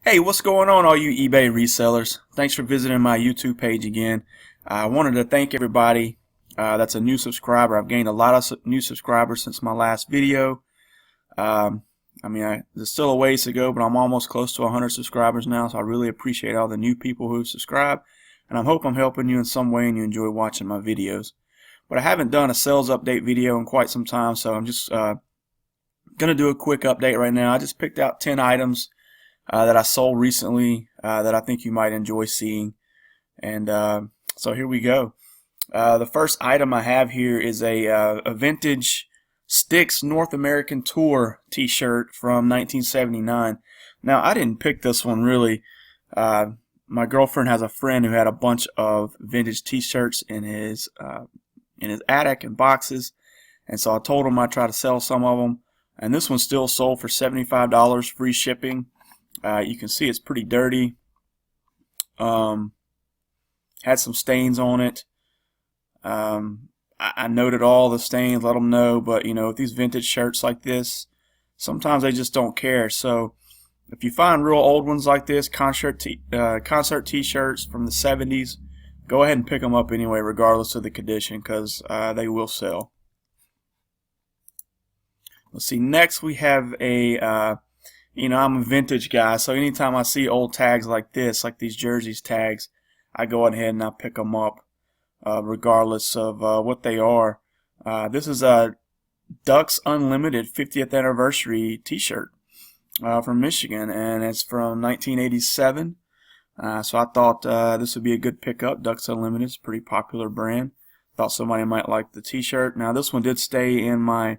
Hey, what's going on, all you eBay resellers? Thanks for visiting my YouTube page again. I wanted to thank everybody that's a new subscriber. I've gained a lot of new subscribers since my last video. Um, there's still a ways to go, but I'm almost close to 100 subscribers now, so I really appreciate all the new people who subscribe, and I hope I'm helping you in some way and you enjoy watching my videos. But I haven't done a sales update video in quite some time, so I'm just going to do a quick update right now. I just picked out 10 items that I sold recently that I think you might enjoy seeing. And so here we go. The first item I have here is a vintage Styx North American Tour t-shirt from 1979. Now, I didn't pick this one really. My girlfriend has a friend who had a bunch of vintage t-shirts in his attic and boxes, and so I told him I'd try to sell some of them. And this one still sold for $75, free shipping. You can see it's pretty dirty. Had some stains on it. I noted all the stains, let them know, but you know, with these vintage shirts like this, sometimes they just don't care. So if you find real old ones like this, concert t-shirts from the 70s, go ahead and pick them up anyway, regardless of the condition, because they will sell. Let's see, next we have a I'm a vintage guy, so anytime I see old tags like this, like these jerseys tags, I go ahead and I pick them up, regardless of what they are. This is a Ducks Unlimited 50th Anniversary t-shirt from Michigan, and it's from 1987. So I thought this would be a good pickup. Ducks Unlimited is a pretty popular brand. Thought somebody might like the t-shirt. Now this one did stay in my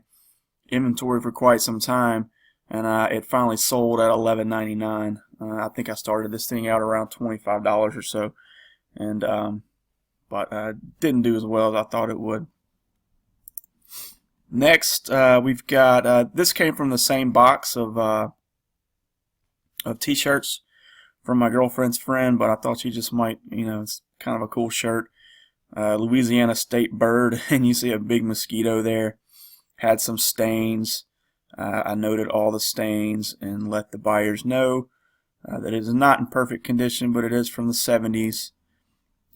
inventory for quite some time, and it finally sold at $11.99. I think I started this thing out around $25 or so, and but didn't do as well as I thought it would. Next, we've got this came from the same box of t-shirts from my girlfriend's friend, but I thought she just might, it's kind of a cool shirt. Louisiana state bird, and you see a big mosquito there. Had some stains. I noted all the stains and let the buyers know that it is not in perfect condition, but it is from the 70s,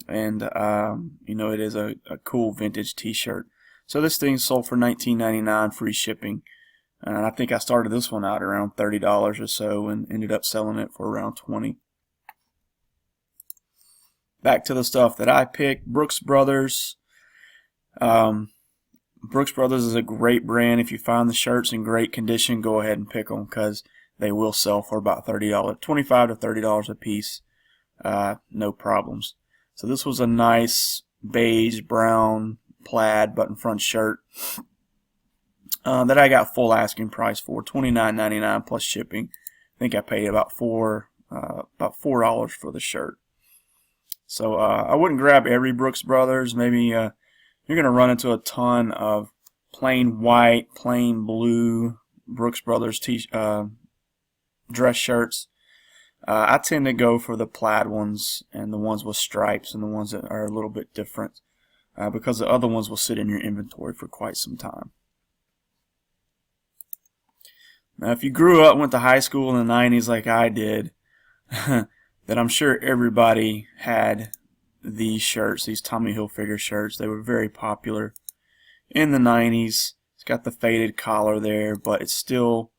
and it is a cool vintage t-shirt. So this thing sold for $19.99, free shipping, and I think I started this one out around $30 or so and ended up selling it for around $20. Back to the stuff that I picked. Brooks Brothers. Brooks Brothers is a great brand. If you find the shirts in great condition, go ahead and pick them, because they will sell for about $30, $25 to $30 a piece. No problems. So this was a nice beige brown plaid button front shirt that I got full asking price for, $29.99 plus shipping. I think I paid about $4 for the shirt. So I wouldn't grab every Brooks Brothers. Maybe you're going to run into a ton of plain white, plain blue Brooks Brothers dress shirts. I tend to go for the plaid ones and the ones with stripes and the ones that are a little bit different, because the other ones will sit in your inventory for quite some time. Now, if you grew up, went to high school in the 90s like I did, then I'm sure everybody had these shirts, these Tommy Hilfiger shirts. They were very popular in the 90s. It's got the faded collar there, but it still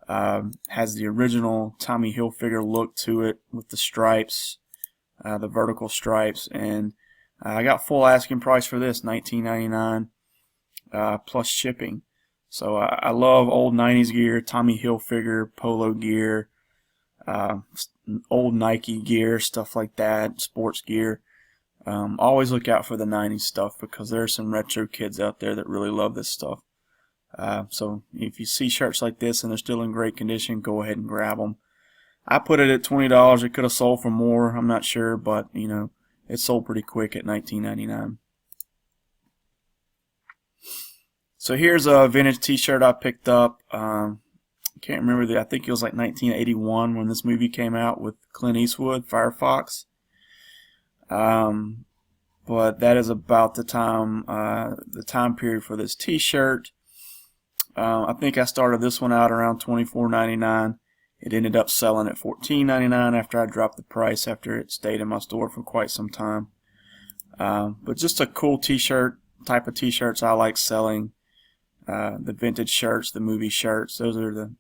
has the original Tommy Hilfiger look to it with the stripes, the vertical stripes, and I got full asking price for this, $19.99 plus shipping. So I love old 90s gear, Tommy Hilfiger, polo gear, old Nike gear, stuff like that, sports gear. Always look out for the 90s stuff, because there are some retro kids out there that really love this stuff. So if you see shirts like this and they're still in great condition, go ahead and grab them. I put it at $20. It could have sold for more, I'm not sure, but it sold pretty quick at $19.99. So here's a vintage t-shirt I picked up. I can't remember I think it was like 1981 when this movie came out with Clint Eastwood, Firefox. But that is about the time period for this t-shirt. I think I started this one out around $24.99. It ended up selling at $14.99 after I dropped the price after it stayed in my store for quite some time. But just a cool t-shirt, type of t-shirts I like selling. The vintage shirts, the movie shirts, those are the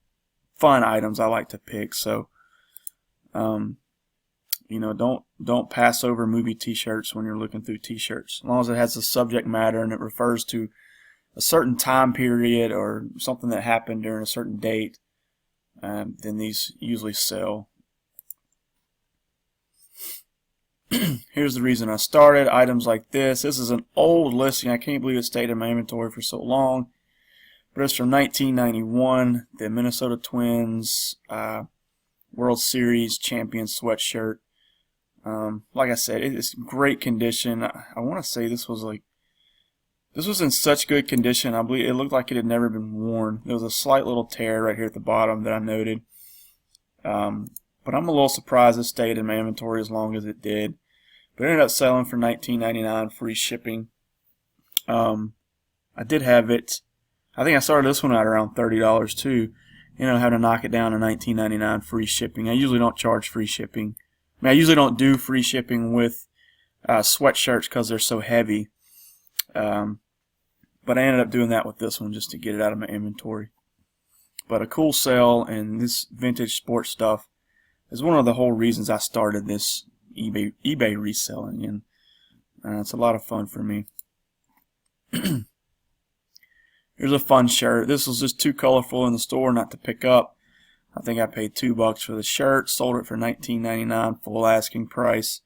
fun items I like to pick. So, you know, don't pass over movie t-shirts when you're looking through t-shirts. As long as it has a subject matter and it refers to a certain time period or something that happened during a certain date, then these usually sell. Here's the reason I started. Items like this. This is an old listing. I can't believe it stayed in my inventory for so long. But it's from 1991. The Minnesota Twins World Series champion sweatshirt. Like I said, it is great condition. I want to say this was in such good condition. I believe it looked like it had never been worn. There was a slight little tear right here at the bottom that I noted. But I'm a little surprised it stayed in my inventory as long as it did. But it ended up selling for $19.99, free shipping. I did have it. I think I started this one out around $30 too. You know, had to knock it down to $19.99, free shipping. I usually don't charge free shipping. I mean, I usually don't do free shipping with sweatshirts because they're so heavy. But I ended up doing that with this one just to get it out of my inventory. But a cool sale, and this vintage sports stuff is one of the whole reasons I started this eBay reselling, and it's a lot of fun for me. Here's a fun shirt. This was just too colorful in the store not to pick up. I think I paid $2 for the shirt, sold it for $19.99, full asking price.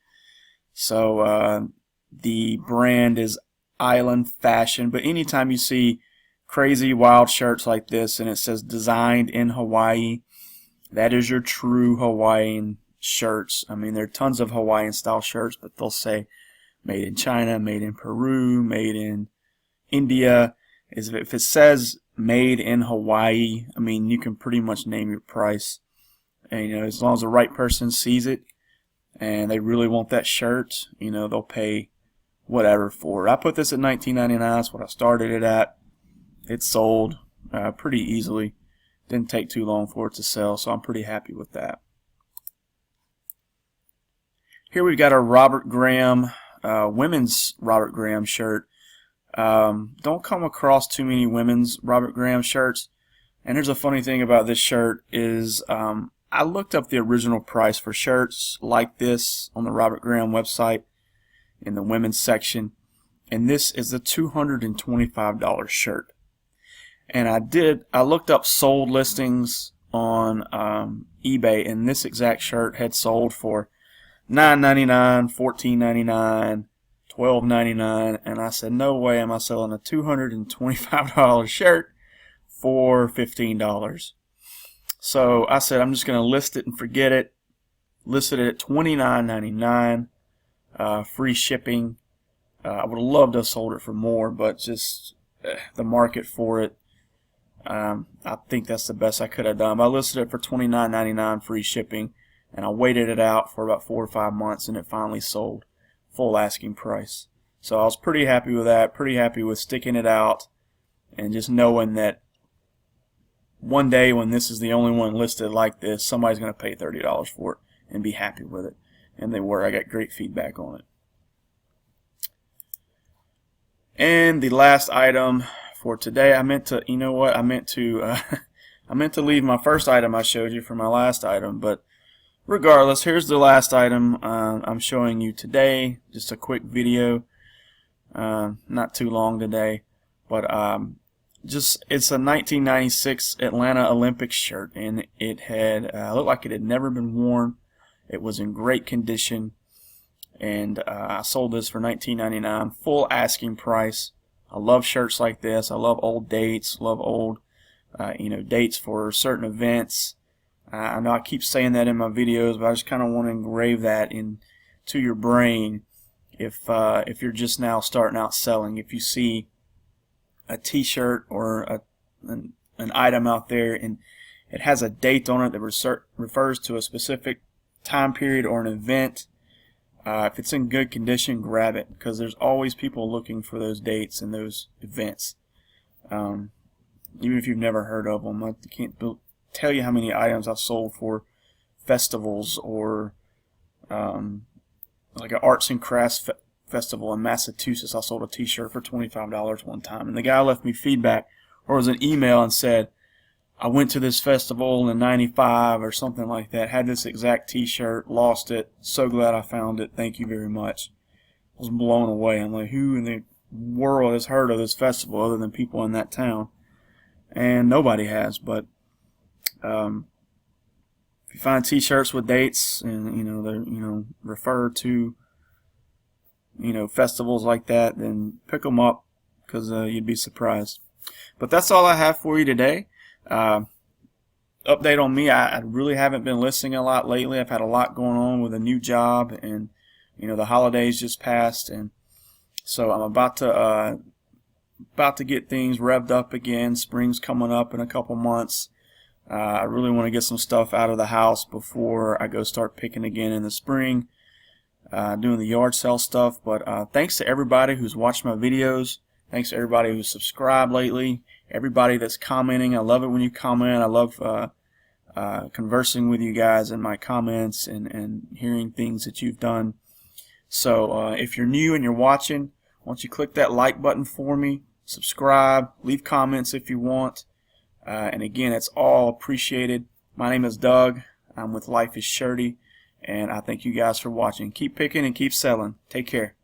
So the brand is Island Fashion, but anytime you see crazy wild shirts like this and it says designed in Hawaii, that is your true Hawaiian shirts. I mean, there are tons of Hawaiian style shirts, but they'll say made in China, made in Peru, made in India. If it says made in Hawaii, I mean, you can pretty much name your price. And, you know, as long as the right person sees it and they really want that shirt, you know, they'll pay whatever for it. I put this at $19.99. That's what I started it at. It sold pretty easily. Didn't take too long for it to sell, so I'm pretty happy with that. Here we've got a Robert Graham, women's Robert Graham shirt. Don't come across too many women's Robert Graham shirts. And here's a funny thing about this shirt is I looked up the original price for shirts like this on the Robert Graham website in the women's section, and this is a $225 shirt. And I looked up sold listings on eBay, and this exact shirt had sold for $9.99, $14.99, $12.99, and I said, no way am I selling a $225 shirt for $15. So I said, I'm just going to list it and forget it. Listed it at $29.99. Free shipping. I would have loved to have sold it for more, but just the market for it, I think that's the best I could have done. But I listed it for $29.99 free shipping, and I waited it out for about 4 or 5 months, and it finally sold full asking price. So I was pretty happy with that, pretty happy with sticking it out, and just knowing that one day when this is the only one listed like this, somebody's going to pay $30 for it and be happy with it. And they were. I got great feedback on it. And the last item for today, I meant to, you know what, I meant to leave my first item I showed you for my last item, but regardless, here's the last item I'm showing you today. Just a quick video, not too long today, but it's a 1996 Atlanta Olympics shirt, and it had looked like it had never been worn. It was in great condition, and I sold this for $19.99, full asking price. I love shirts like this. I love old dates, love old dates for certain events. I know I keep saying that in my videos, but I just kind of want to engrave that into your brain. If you're just now starting out selling, if you see a t-shirt or an item out there and it has a date on it that refers to a specific time period or an event, if it's in good condition, grab it, because there's always people looking for those dates and those events, even if you've never heard of them. I can't tell you how many items I've sold for festivals, or like an arts and crafts festival in Massachusetts. I sold a t-shirt for $25 one time, and the guy left me feedback, or it was an email, and said, I went to this festival in '95 or something like that, had this exact t-shirt, lost it, so glad I found it, thank you very much. I was blown away. I'm like, who in the world has heard of this festival other than people in that town? And nobody has. But if you find t-shirts with dates, and they're refer to festivals like that, then pick them up, because you'd be surprised. But that's all I have for you today. Update on me, I really haven't been listening a lot lately. I've had a lot going on with a new job, and the holidays just passed, and so I'm about to get things revved up again. Spring's coming up in a couple months. I really want to get some stuff out of the house before I go start picking again in the spring, doing the yard sale stuff. But thanks to everybody who's watched my videos. Thanks to everybody who's subscribed lately. Everybody that's commenting. I love it when you comment. I love conversing with you guys in my comments, and hearing things that you've done. So if you're new and you're watching, why don't you click that like button for me, subscribe, leave comments if you want. And again, it's all appreciated. My name is Doug. I'm with Life is Shirty, and I thank you guys for watching. Keep picking and keep selling. Take care.